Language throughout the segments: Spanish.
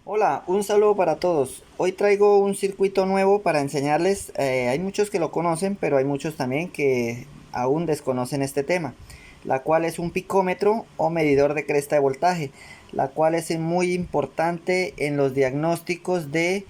Hola, un saludo para todos. Hoy traigo un circuito nuevo para enseñarles. Hay muchos que lo conocen, pero hay muchos también que aún desconocen este tema, la cual es un picómetro o medidor de cresta de voltaje, la cual es muy importante en los diagnósticos de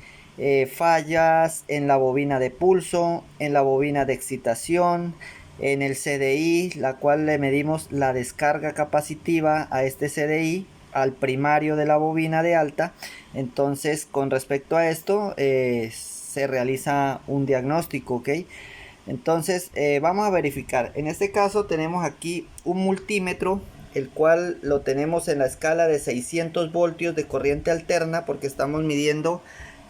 fallas en la bobina de pulso, en la bobina de excitación, en el CDI, la cual le medimos la descarga capacitiva a este CDI, al primario de la bobina de alta. Entonces, con respecto a esto, se realiza un diagnóstico, ¿ok? Entonces, vamos a verificar. En este caso tenemos aquí un multímetro, el cual lo tenemos en la escala de 600 voltios de corriente alterna, porque estamos midiendo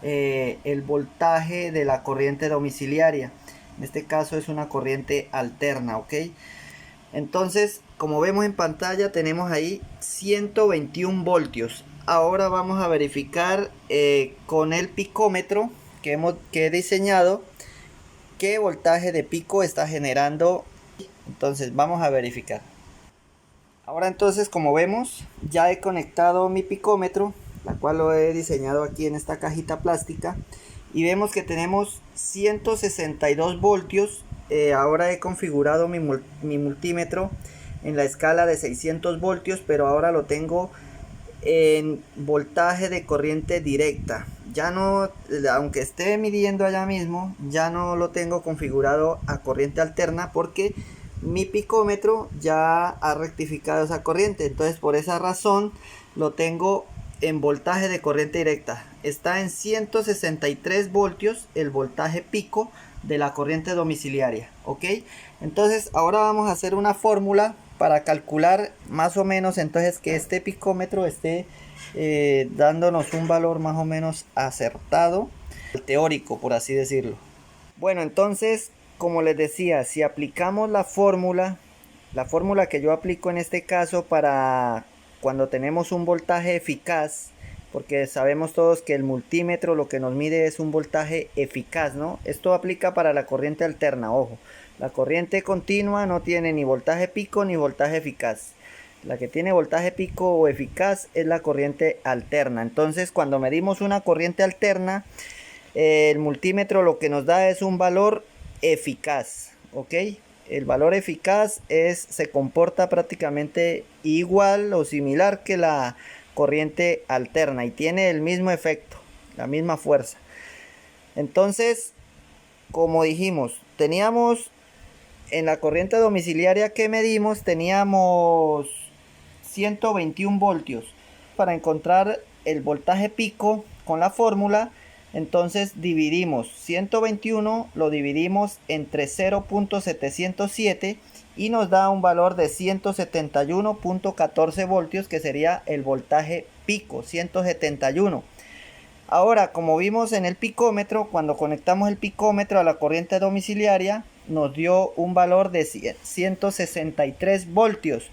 el voltaje de la corriente domiciliaria. En este caso es una corriente alterna, ¿ok? Entonces, como vemos en pantalla, tenemos ahí 121 voltios. Ahora vamos a verificar con el picómetro que he diseñado qué voltaje de pico está generando. Entonces, vamos a verificar. Ahora entonces, como vemos, ya he conectado mi picómetro, la cual lo he diseñado aquí en esta cajita plástica. Y vemos que tenemos 162 voltios. Ahora he configurado mi multímetro en la escala de 600 voltios, pero ahora lo tengo en voltaje de corriente directa. Ya no, aunque esté midiendo allá mismo, ya no lo tengo configurado a corriente alterna porque mi picómetro ya ha rectificado esa corriente. Entonces, por esa razón lo tengo en voltaje de corriente directa. Está en 163 voltios el voltaje pico de la corriente domiciliaria, ¿ok? Entonces ahora vamos a hacer una fórmula para calcular más o menos entonces que este picómetro esté dándonos un valor más o menos acertado, teórico por así decirlo. Bueno, entonces, como les decía, si aplicamos la fórmula que yo aplico en este caso para cuando tenemos un voltaje eficaz, porque sabemos todos que el multímetro lo que nos mide es un voltaje eficaz, ¿no? Esto aplica para la corriente alterna, ojo. La corriente continua no tiene ni voltaje pico ni voltaje eficaz. La que tiene voltaje pico o eficaz es la corriente alterna. Entonces, cuando medimos una corriente alterna, el multímetro lo que nos da es un valor eficaz, ¿ok? El valor eficaz se comporta prácticamente igual o similar que la corriente alterna y tiene el mismo efecto, la misma fuerza. Entonces, como dijimos, teníamos en la corriente domiciliaria que medimos, teníamos 121 voltios. Para encontrar el voltaje pico con la fórmula, entonces dividimos 121, lo dividimos entre 0.707 y nos da un valor de 171.14 voltios, que sería el voltaje pico, 171. Ahora, como vimos en el picómetro, cuando conectamos el picómetro a la corriente domiciliaria, nos dio un valor de 163 voltios.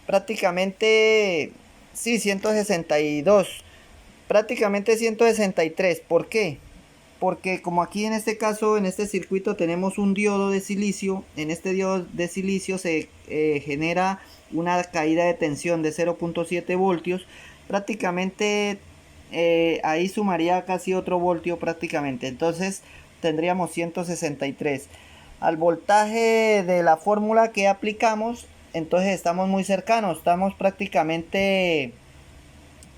Prácticamente, sí, 162. Prácticamente 163. ¿Por qué? Porque como aquí en este caso, en este circuito tenemos un diodo de silicio. En este diodo de silicio se genera una caída de tensión de 0.7 voltios. Prácticamente ahí sumaría casi otro voltio prácticamente. Entonces tendríamos 163. Al voltaje de la fórmula que aplicamos, entonces estamos muy cercanos. Estamos prácticamente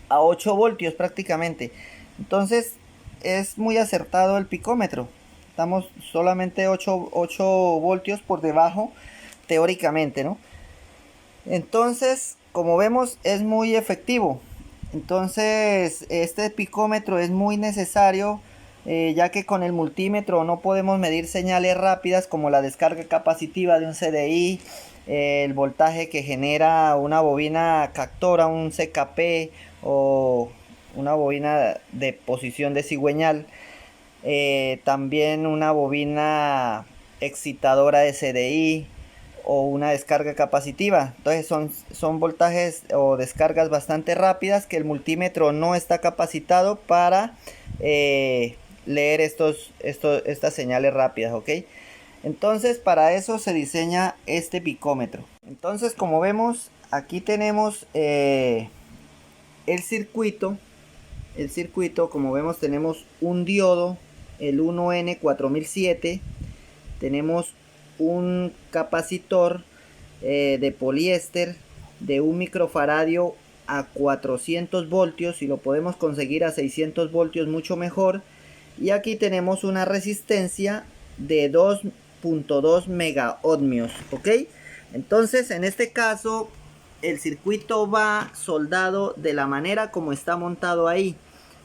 a 8 voltios prácticamente. Entonces es muy acertado el picómetro. Estamos solamente 8 voltios por debajo teóricamente, ¿no? Entonces, como vemos, es muy efectivo. Entonces, este picómetro es muy necesario, ya que con el multímetro no podemos medir señales rápidas como la descarga capacitiva de un CDI, el voltaje que genera una bobina captora, un CKP o una bobina de posición de cigüeñal, también una bobina excitadora de CDI o una descarga capacitiva. Entonces son voltajes o descargas bastante rápidas que el multímetro no está capacitado para leer estas señales rápidas, ¿ok? Entonces para eso se diseña este picómetro. Entonces, como vemos, aquí tenemos el circuito el circuito, como vemos tenemos un diodo, el 1N4007, tenemos un capacitor de poliéster de 1 microfaradio a 400 voltios, y lo podemos conseguir a 600 voltios mucho mejor. Y aquí tenemos una resistencia de 2.2 mega ohmios, ¿ok? Entonces en este caso el circuito va soldado de la manera como está montado ahí.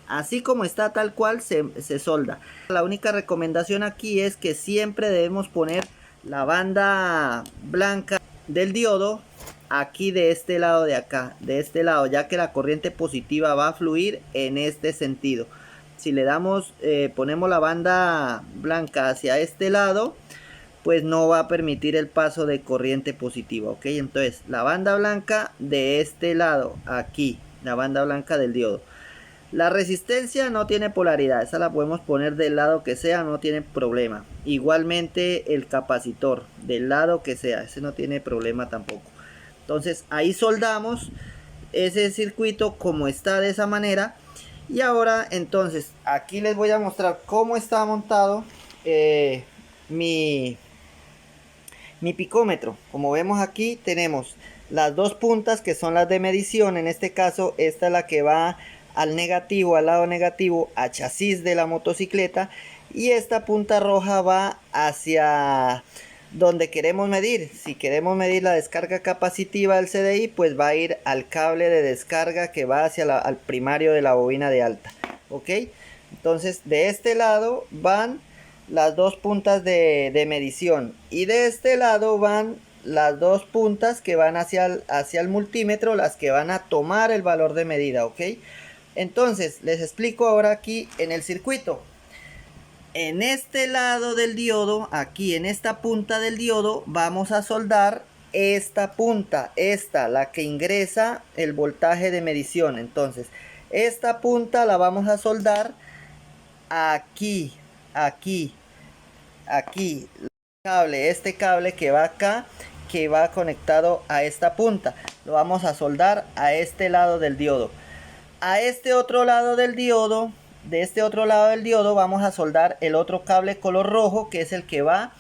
Así como está, tal cual se solda. La única recomendación aquí es que siempre debemos poner la banda blanca del diodo aquí de este lado de acá, de este lado, ya que la corriente positiva va a fluir en este sentido. Si le damos, ponemos la banda blanca hacia este lado, pues no va a permitir el paso de corriente positiva, ok. Entonces la banda blanca de este lado, aquí, la banda blanca del diodo. La resistencia no tiene polaridad, esa la podemos poner del lado que sea, no tiene problema. Igualmente el capacitor, del lado que sea, ese no tiene problema tampoco. Entonces ahí soldamos ese circuito como está, de esa manera. Y ahora entonces aquí les voy a mostrar cómo está montado mi picómetro. Como vemos aquí tenemos las dos puntas que son las de medición. En este caso esta es la que va al negativo, al lado negativo, a chasis de la motocicleta, y esta punta roja va hacia donde queremos medir. Si queremos medir la descarga capacitiva del CDI, pues va a ir al cable de descarga que va hacia al primario de la bobina de alta, ok. Entonces de este lado van las dos puntas de medición, y de este lado van las dos puntas que van hacia el multímetro, las que van a tomar el valor de medida, ok. Entonces les explico ahora aquí en el circuito. En este lado del diodo, aquí en esta punta del diodo, vamos a soldar esta punta, la que ingresa el voltaje de medición. Entonces esta punta la vamos a soldar aquí, aquí, este cable que va acá, que va conectado a esta punta, lo vamos a soldar a este lado del diodo. A este otro lado del diodo, de este otro lado del diodo, vamos a soldar el otro cable color rojo, que es el que va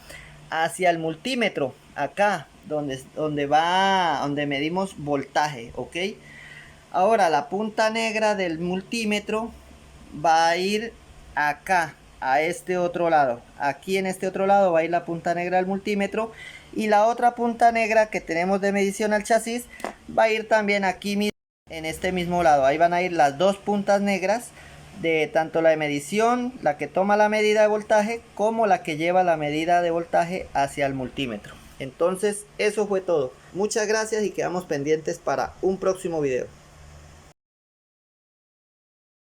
hacia el multímetro, acá donde medimos voltaje, ok. Ahora la punta negra del multímetro va a ir acá, a este otro lado. Aquí en este otro lado va a ir la punta negra del multímetro, y la otra punta negra que tenemos de medición al chasis va a ir también aquí mismo, en este mismo lado. Ahí van a ir las dos puntas negras de tanto la de medición, la que toma la medida de voltaje, como la que lleva la medida de voltaje hacia el multímetro. Entonces eso fue todo. Muchas gracias y quedamos pendientes para un próximo video.